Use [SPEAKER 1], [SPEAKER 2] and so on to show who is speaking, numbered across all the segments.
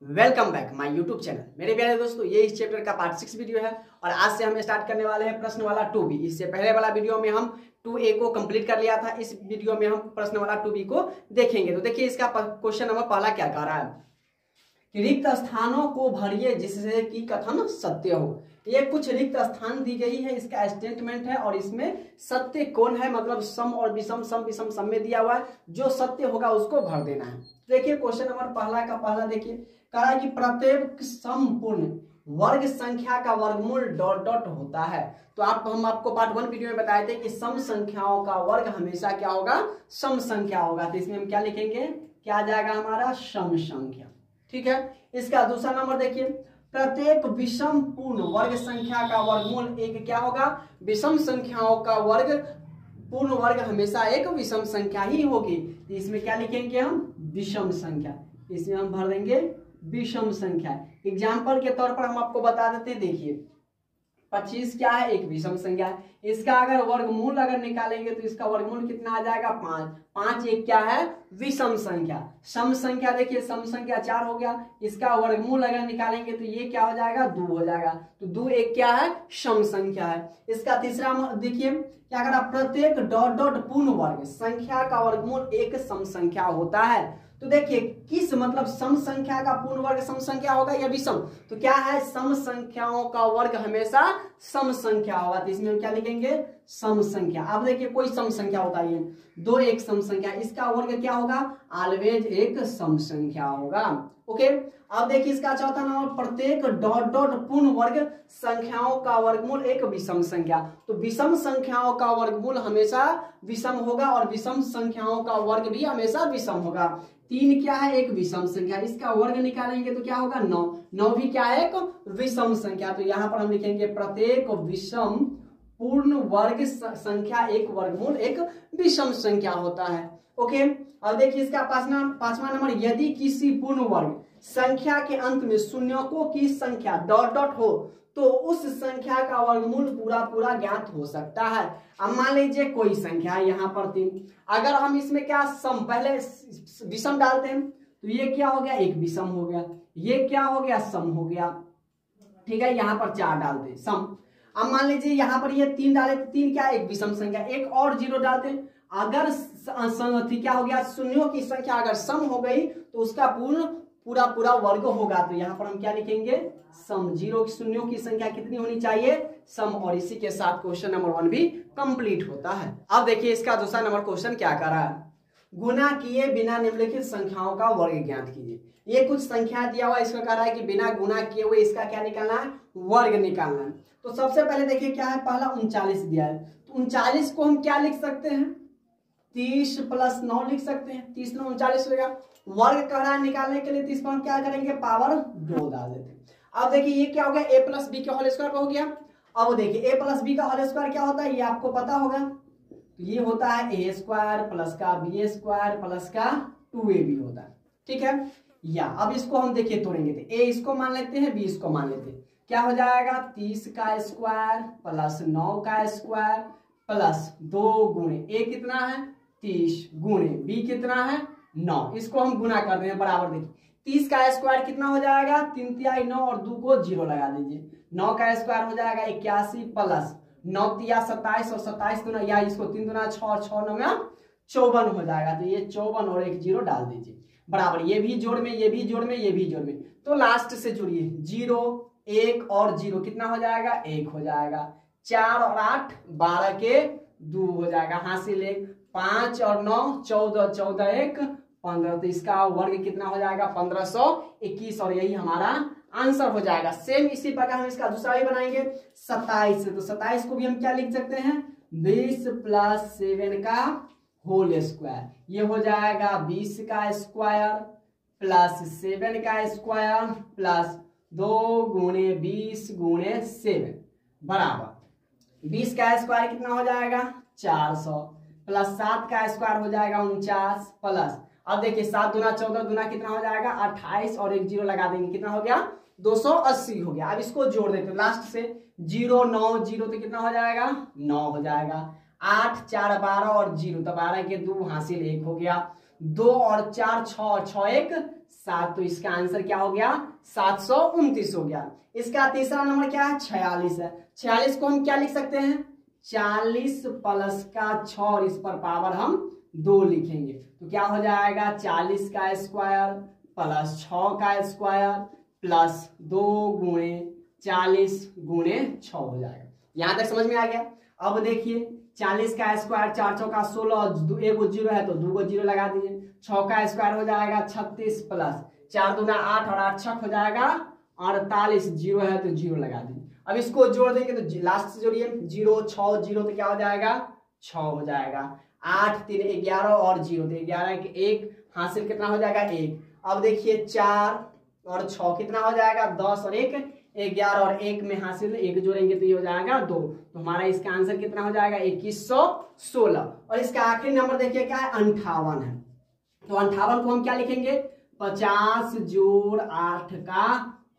[SPEAKER 1] Welcome back my YouTube channel. मेरे प्यारे दोस्तों, ये इस चैप्टर का पार्ट 6 वीडियो है और आज से हम स्टार्ट करने वाले हैं प्रश्न वाला 2B। इससे पहले वाला वीडियो में हम 2A को कंप्लीट कर लिया था। इस वीडियो में हम प्रश्न वाला 2B को देखेंगे। तो देखिए इसका क्वेश्चन नंबर पहला क्या कह रहा है कि रिक्त स्थानों को भरिए जिससे कि कथन सत्य हो। ये कुछ रिक्त स्थान दी गई है, इसका स्टेटमेंट है और इसमें सत्य कौन है, मतलब सम और विषम, सम विषम सम में दिया हुआ है। जो सत्य होगा उसको भर देना है। देखिए क्वेश्चन नंबर पहला का पहला देखिए कह रहा है कि प्रत्येक संपूर्ण वर्ग संख्या का वर्गमूल डॉट डॉट होता है। तो हम आपको पार्ट 1 वीडियो में बताए थे कि सम संख्याओं का वर्ग हमेशा क्या होगा, सम संख्या होगा। तो इसमें हम क्या लिखेंगे, क्या आ जाएगा हमारा सम संख्या। ठीक है। इसका दूसरा नंबर देखिए, प्रत्येक विषम पूर्ण वर्ग संख्या का वर्गमूल एक क्या होगा, विषम संख्याओं का वर्ग पूर्ण वर्ग हमेशा एक विषम संख्या ही होगी। तो इसमें क्या लिखेंगे हम, विषम संख्या। इसमें हम भर देंगे विषम संख्या। एग्जाम्पल के तौर पर हम आपको बता देते हैं, देखिए 25 क्या है, एक विषम संख्या है। इसका अगर वर्गमूल अगर निकालेंगे तो इसका वर्गमूल कितना आ जाएगा, 5। 5 एक क्या है, विषम संख्या। सम संख्या देखिए, सम संख्या 4 हो गया। इसका वर्गमूल अगर निकालेंगे तो ये क्या हो जाएगा, 2 हो जाएगा। तो 2 एक क्या है, सम संख्या है। इसका तीसरा देखिए क्या करा, प्रत्येक डॉट डॉट पूर्ण वर्ग संख्या का वर्गमूल एक सम संख्या होता है। तो देखिए किस मतलब सम संख्या का पूर्ण वर्ग सम संख्या होगा या विषम, तो क्या है, सम संख्याओं का वर्ग हमेशा सम संख्या होगा। तो इसमें हम क्या लिखेंगे, सम संख्या। अब देखिए कोई सम संख्या होता है, 2 एक सम संख्या, इसका वर्ग क्या होगा, ऑलवेज एक सम संख्या होगा। ओके। अब देखिए इसका चौथा नंबर, प्रत्येक डॉट डॉट पूर्ण वर्ग संख्याओं का वर्गमूल एक विषम संख्या। तो विषम संख्याओं का वर्गमूल हमेशा विषम होगा और विषम संख्याओं का वर्ग भी हमेशा विषम होगा। 3 क्या है, एक विषम संख्या, इसका वर्ग निकालेंगे तो क्या होगा, 9। 9 भी क्या है, एक विषम संख्या। तो यहाँ पर हम लिखेंगे प्रत्येक विषम पूर्ण वर्ग संख्या एक वर्गमूल एक विषम संख्या होता है। ओके। अब देखिए इसका पांचवा नंबर, यदि किसी पूर्ण वर्ग संख्या के अंत में शून्यकों की संख्या डॉट डॉट हो तो उस संख्या का वर्गमूल पूरा पूरा ज्ञात हो सकता है। अब मान लीजिए कोई संख्या है यहाँ पर 3, अगर हम इसमें क्या सम पहले विषम डालते हैं तो ये क्या हो गया, एक विषम हो गया, ये क्या हो गया, सम हो गया। ठीक है, यहाँ पर 4 डालते सम। अब मान लीजिए यहाँ पर ये 3 डाले तो 3 क्या, एक विषम संख्या, एक और 0 डालते, अगर क्या हो गया, शून्यों की संख्या अगर सम हो गई तो उसका पूरा पूरा वर्ग होगा। तो यहाँ पर हम क्या लिखेंगे, सम। 0 शून्यों की संख्या कितनी होनी चाहिए, सम। और इसी के साथ क्वेश्चन नंबर 1 भी कंप्लीट होता है। अब देखिए इसका दूसरा नंबर क्वेश्चन क्या कर रहा है, गुना किए बिना निम्नलिखित संख्याओं का वर्ग ज्ञात कीजिए। ये कुछ संख्या दिया हुआ, इसका कह रहा है कि बिना गुना किए हुए इसका क्या निकालना है, वर्ग निकालना है। तो सबसे पहले देखिए क्या है, पहला 39 दिया है। तो 39 को हम क्या लिख सकते हैं, 30 + 9 लिख सकते हैं। 30 9 39 हो गया। वर्ग कह रहा है निकालने के लिए, तो इस पर हम क्या करेंगे, पावर 2 डाल देते हैं। अब देखिए ये क्या हो गया, a + b के होल स्क्वायर हो गया। अब देखिए a + b का होल स्क्वायर क्या होता है, ये आपको पता होगा। ये होता है a² + का b² + का 2ab होता है। ठीक है, या अब इसको हम देखिए तोड़ेंगे तो a इसको मान लेते हैं, b इसको मान लेते हैं। क्या हो जाएगा, 30 का स्क्वायर + 9 का स्क्वायर + 2 गुणे a कितना है, 30 गुणे b कितना है, 9। इसको हम गुना कर दें बराबर। देखिए 30 का स्क्वायर कितना हो जाएगा, 3 × 9 और 2 को 0 लगा दीजिए। 9 का स्क्वायर हो जाएगा 81 + 9 × 27 और 27 दूना, या इसको 3 दूना 6 और 6 9 54 हो जाएगा। तो ये 54 और एक 0 डाल दीजिए बराबर। ये भी जोड़ में, ये भी जोड़ में, ये भी जोड़ में, तो लास्ट से जुड़िए। 0 1 और 0 कितना हो जाएगा, 1 हो जाएगा। 4 और 8 12 के 2 हो जाएगा, हासिल 1। 5 और 9 14, 14 1 15। तो इसका वर्ग कितना हो जाएगा, 1521। और यही हमारा आंसर हो जाएगा। सेम इसी प्रकार हम इसका दूसरा भी बनाएंगे 27। तो 27 को भी हम क्या लिख सकते हैं, 20 + 7 का होल स्क्वायर। ये हो जाएगा 20 का स्क्वायर + 7 का स्क्वायर + 2 गुणे 20 गुणे 7 बराबर 20 का स्क्वायर कितना हो जाएगा, 400 + 7 का स्क्वायर हो जाएगा 49 प्लस, अब देखिए 7 दूना 14 दूना कितना हो जाएगा, 28 और एक 0 लगा देंगे, कितना हो गया, 280 हो गया। अब इसको जोड़ देते हैं लास्ट से, 0 9 0 तो कितना हो जाएगा, 9 हो जाएगा। 8 4 12 और 0 तो 12 के 2 हासिल 1 हो गया। 2 और 4 6 और 6 1 7, तो इसका आंसर क्या हो गया 729 हो गया। इसका तीसरा नंबर क्या है 46 है। 46 को हम क्या लिख सकते हैं 40 प्लस का 6 और इस पर पावर हम 2 लिखेंगे, तो क्या हो जाएगा 40 का स्क्वायर प्लस 6 का स्क्वायर प्लस 2 गुणे 40 गुणे 6 हो जाएगा। यहां तक समझ में आ गया। अब देखिए 40 का स्क्वायर 4 चौका 16, एगो जीरो है तो 2 जीरो लगा दीजिए। 6 का स्क्वायर हो जाएगा 36 प्लस 4 दूना 8 और 8 छक हो जाएगा 48, जीरो है तो जीरो लगा दीजिए। अब इसको जोड़ देंगे तो लास्ट से जोड़िए 0 6 0 तो क्या हो जाएगा 6 हो जाएगा। 8 3 11 और 0 तो 11 के 1 हासिल कितना हो जाएगा 1। अब देखिए 4 और 6 कितना हो जाएगा 10 और 1 11 और 1 में हासिल 1 जोड़ेंगे तो ये हो जाएगा 2, तो हमारा इसका आंसर कितना हो जाएगा 2116। और इसका आखिरी नंबर देखिए क्या है 58 है, तो 58 को हम क्या लिखेंगे 50 जोड़ 8 का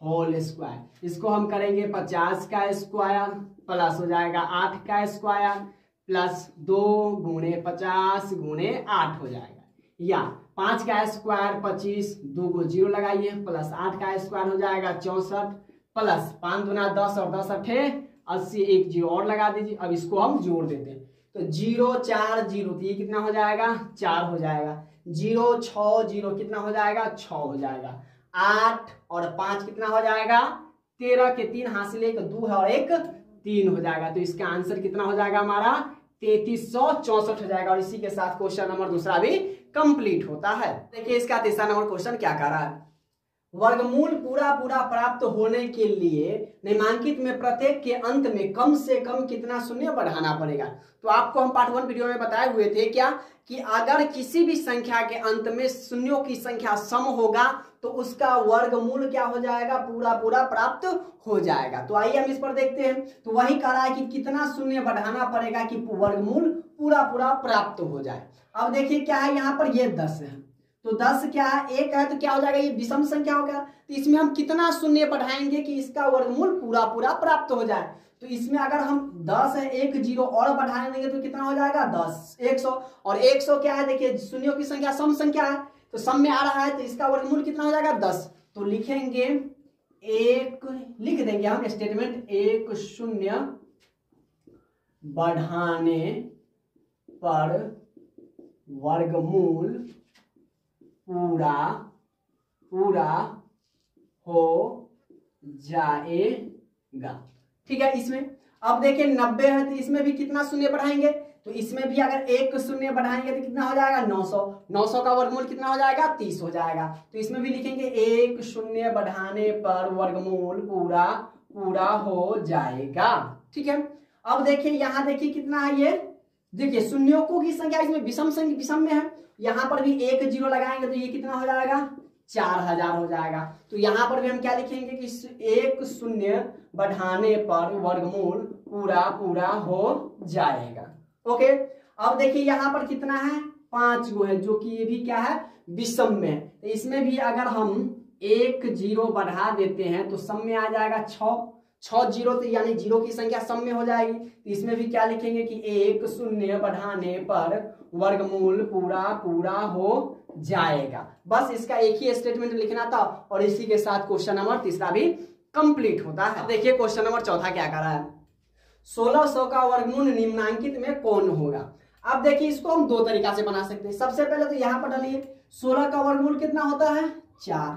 [SPEAKER 1] होल स्क्वायर। इसको हम करेंगे 50 का स्क्वायर प्लस हो जाएगा 8 का स्क्वायर प्लस 2 गुणे 50 गुणे 8 हो जाएगा, या 5 का स्क्वायर 25, 2 को जीरो लगाइए प्लस 8 का स्क्वायर हो जाएगा 64 प्लस 5 दूना 10 और 10 अठे 80, 1 जीरो और लगा दीजिए। अब इसको हम जोड़ देते हैं तो 0 4 0 तो ये कितना हो जाएगा 4 हो जाएगा। 0 6 0 कितना हो जाएगा 6 हो जाएगा। 8 और 5 कितना हो जाएगा 13 के 3 हासिल 1 2 है और 1 3 हो जाएगा, तो इसका आंसर कितना हो जाएगा हमारा 3364 हो जाएगा। और इसी के साथ क्वेश्चन नंबर दूसरा भी कंप्लीट होता है। देखिए इसका तीसरा नंबर क्वेश्चन क्या कह रहा है, वर्गमूल पूरा प्राप्त होने के लिए निम्नांकित में प्रत्येक के अंत में कम से कम कितना शून्य बढ़ाना पड़ेगा। तो आपको हम पार्ट 1 वीडियो में बताए हुए थे क्या कि अगर किसी भी संख्या के अंत में शून्यों की संख्या सम होगा तो उसका वर्गमूल क्या हो जाएगा पूरा प्राप्त हो जाएगा। तो आइए हम इस पर देखते हैं। तो वही कह रहा है कि कितना शून्य बढ़ाना पड़ेगा कि वर्गमूल पूरा प्राप्त हो जाए। अब देखिए क्या है यहाँ पर ये 10 है, तो 10 क्या है 1 है तो क्या हो जाएगा ये विषम संख्या हो गया, तो इसमें हम कितना शून्य बढ़ाएंगे कि इसका वर्गमूल पूरा प्राप्त हो जाए। तो इसमें अगर हम 10 है 1 जीरो और बढ़ा देंगे तो कितना हो जाएगा 10 100, और 100 क्या है देखिए शून्यों की संख्या सम संख्या है तो सम में आ रहा है, तो इसका वर्गमूल कितना हो जाएगा 10। तो लिखेंगे लिख देंगे हम स्टेटमेंट 1 शून्य बढ़ाने पर वर्गमूल पूरा हो जाएगा। ठीक है, इसमें अब देखिए 90 है तो इसमें भी कितना शून्य बढ़ाएंगे, तो इसमें भी अगर 1 शून्य बढ़ाएंगे तो कितना हो जाएगा 900, 900 का वर्गमूल कितना हो जाएगा 30 हो जाएगा। तो इसमें भी लिखेंगे 1 शून्य बढ़ाने पर वर्गमूल पूरा हो जाएगा। ठीक है, अब देखिए यहाँ देखिए कितना है ये, देखिए शून्यों की संख्या इसमें विषम में है, यहाँ पर भी 1 जीरो लगाएंगे तो ये कितना हो जाएगा 4000 हो जाएगा। तो यहाँ पर भी हम क्या लिखेंगे कि 1 शून्य बढ़ाने पर वर्गमूल पूरा हो जाएगा। ओके, अब देखिए यहाँ पर कितना है 5 गो है जो कि ये भी क्या है विषम में, तो इसमें भी अगर हम 1 जीरो बढ़ा देते हैं तो सम में आ जाएगा 6 जीरो, तो यानी जीरो की संख्या सम में हो जाएगी। तो इसमें भी क्या लिखेंगे कि 1 शून्य बढ़ाने पर वर्गमूल पूरा हो जाएगा। बस इसका एक ही स्टेटमेंट लिखना था और इसी के साथ क्वेश्चन नंबर तीसरा भी कंप्लीट होता है। देखिए क्वेश्चन नंबर चौथा क्या कर रहा है, 1600 का वर्गमूल निम्नांकित में कौन होगा। अब देखिए इसको हम 2 तरीका से बना सकते हैं। सबसे पहले तो यहाँ पर डालिए 16 का वर्गमूल कितना होता है 4,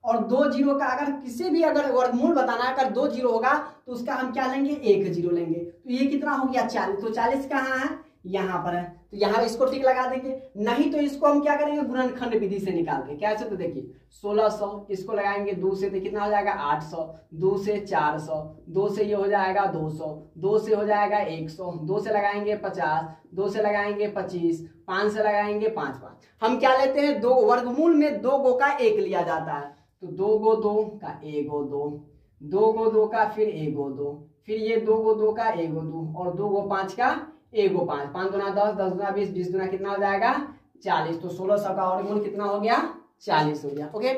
[SPEAKER 1] और 2 जीरो का अगर किसी भी अगर वर्गमूल बताना है, अगर 2 जीरो होगा तो उसका हम क्या लेंगे 1 जीरो लेंगे, तो ये कितना हो गया 40। तो 40 कहाँ है यहाँ पर है, तो यहाँ इसको ठीक लगा देंगे। नहीं तो इसको हम क्या करेंगे गुणनखंड विधि से निकाल देंगे। कैसे, तो देखिए 1600 इसको लगाएंगे 2 से तो कितना हो जाएगा 800, 2 से 400, 2 से ये हो जाएगा 200, 2 से हो जाएगा 100, 2 से लगाएंगे 50, 2 से लगाएंगे 25, 5 से लगाएंगे 5। हम क्या लेते हैं 2 वर्गमूल में 2 गो का 1 लिया जाता है, तो 2 गो 2 का 1 गो 2, 2 गो 2 का फिर 1 गो 2, फिर ये 2 गो 2 का 1 गो 2 और 2 गो 5 का 1 गो 5, 5 दूना 10, 10 दूना 20, 20 दूना कितना हो जाएगा 40। तो 1600 का वर्गमूल कितना हो गया 40 हो गया। ओके,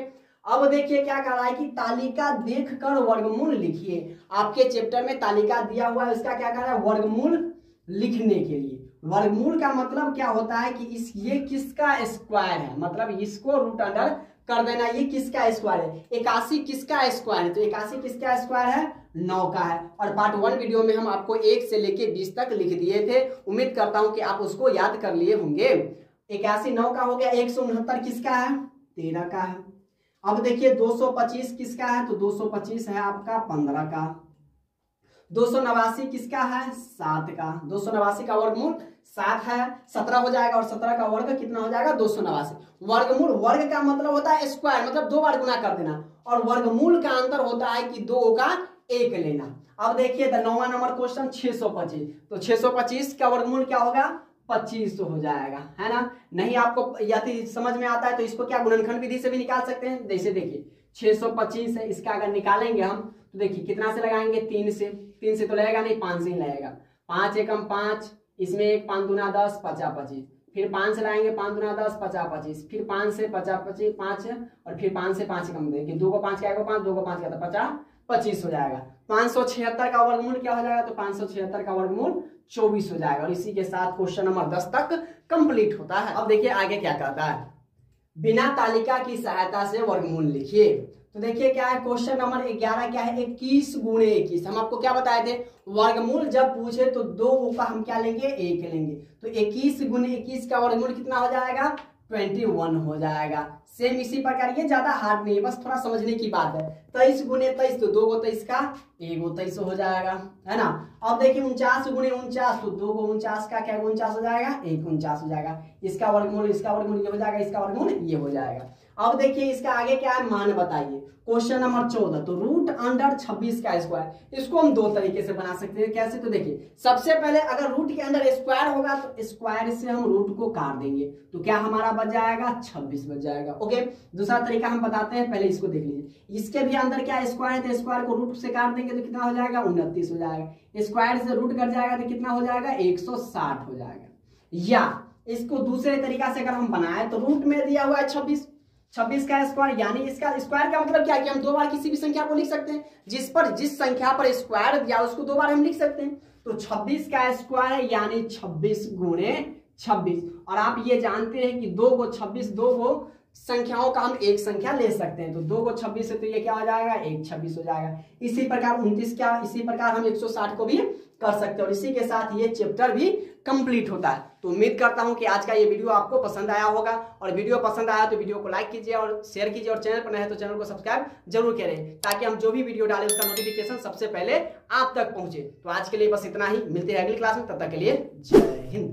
[SPEAKER 1] अब देखिए क्या कर रहा है कि तालिका देखकर वर्गमूल लिखिए। आपके चैप्टर में तालिका दिया हुआ है, इसका क्या कर रहा है वर्गमूल लिखने के लिए। वर्गमूल का मतलब क्या होता है कि ये किसका स्क्वायर है, मतलब इसको रूट अंडर कर देना। ये किसका स्क्वायर है? 81 किसका स्क्वायर है? तो 81 किसका स्क्वायर है? 9 का है। और पार्ट 1 वीडियो में हम आपको 1 से लेके 20 तक लिख दिए थे। उम्मीद करता हूं कि आप उसको याद कर लिए होंगे। 81 9 का हो गया। 169 किसका है? 13 का है। अब देखिए 225 किसका है? तो 225 है आपका 15 का। 289 किसका है? 7 का। 289 का वर्गमूल 7 है, 17 हो जाएगा और 17 का वर्ग कितना हो जाएगा? 289। वर्गमूल, वर्ग का मतलब होता है स्क्वायर, मतलब 2 बार गुना कर देना, और वर्गमूल का अंतर होता है कि 2 का 1 लेना। अब देखिए 9वां नंबर क्वेश्चन 625। तो 625 का वर्गमूल क्या होगा? 2500 हो जाएगा, है ना। नहीं आपको यदि समझ में आता है तो इसको क्या गुणनखंड विधि से भी निकाल सकते हैं। जैसे देखिए 625 है, इसका अगर निकालेंगे हम तो देखिए कितना से लगाएंगे? 3 से। 3 से तो लगेगा नहीं, 5 से ही लगेगा। 5 एकम 5, इसमें 1 5 दूना 10, 50 25। फिर 5 से लगाएंगे, 5 दूना 10, 50 25। फिर 5 से 50 25 5, और फिर 5 से 5 कम देखिए 2 को 5 क्या 5, 2 को 5 क्या था 50 25 हो जाएगा। 576 का वर्गमूल क्या हो जाएगा? तो 576 का वर्गमूल 24 हो जाएगा। और इसी के साथ क्वेश्चन नंबर 10 तक कंप्लीट होता है। अब देखिए आगे क्या कहता है, बिना तालिका की सहायता से वर्गमूल लिखिए। तो देखिए क्या है क्वेश्चन नंबर 11 क्या है? 21 गुणे 21। हम आपको क्या बताए थे? वर्गमूल जब पूछे तो 2 का हम क्या लेंगे? 1 लेंगे। तो 21 गुणे 21 का वर्गमूल कितना हो जाएगा? 21 हो जाएगा। सेम इसी प्रकार, ये ज्यादा हार्ड नहीं है, बस थोड़ा समझने की बात है। 23 गुणे 23, तो 2 को 23 का 1 को 23 हो जाएगा, है ना। अब देखिए 49 गुणे 49, तो 2 को 49 का क्या 49 हो जाएगा? 1 49 हो जाएगा। इसका वर्गमूल ये हो जाएगा, इसका वर्गमूल ये हो जाएगा। अब देखिए इसका आगे क्या है? मान बताइए। क्वेश्चन नंबर 14, तो रूट अंडर 26 का स्क्वायर। इसको हम 2 तरीके से बना सकते हैं। कैसे? तो देखिए सबसे पहले अगर रूट के अंदर स्क्वायर होगा तो स्क्वायर से हम रूट को काट देंगे, तो क्या हमारा बच जाएगा? 26 बच जाएगा। ओके, दूसरा तरीका हम बताते हैं, पहले इसको देख लीजिए। इसके भी अंदर क्या स्क्वायर है, तो स्क्वायर को रूट से काट देंगे तो कितना हो जाएगा? 29 हो जाएगा। स्क्वायर से रूट कट जाएगा तो कितना हो जाएगा? 160 हो जाएगा। या इसको दूसरे तरीका से अगर हम बनाए तो रूट में दिया हुआ है 26 का स्क्वायर, यानी इसका स्क्वायर का मतलब क्या है कि हम 2 बार किसी भी संख्या को लिख सकते हैं। जिस संख्या पर स्क्वायर दिया उसको 2 बार हम लिख सकते हैं। तो 26 का स्क्वायर है यानी 26 गुणे 26। और आप ये जानते हैं कि 2 को 26, 2 को संख्याओं का हम एक संख्या ले सकते हैं। तो 2 को 26 से तो ये क्या हो जाएगा? 1 26 हो जाएगा। इसी प्रकार 29 क्या, इसी प्रकार हम 160 को भी कर सकते हैं। और इसी के साथ ये चैप्टर भी कंप्लीट होता है। तो उम्मीद करता हूं कि आज का ये वीडियो आपको पसंद आया होगा, और वीडियो पसंद आया तो वीडियो को लाइक कीजिए और शेयर कीजिए, और चैनल पर नए हैं तो चैनल को सब्सक्राइब जरूर करें, ताकि हम जो भी वीडियो डालें उसका नोटिफिकेशन सबसे पहले आप तक पहुंचे। तो आज के लिए बस इतना ही, मिलते हैं अगली क्लास में, तब तक के लिए जय हिंद।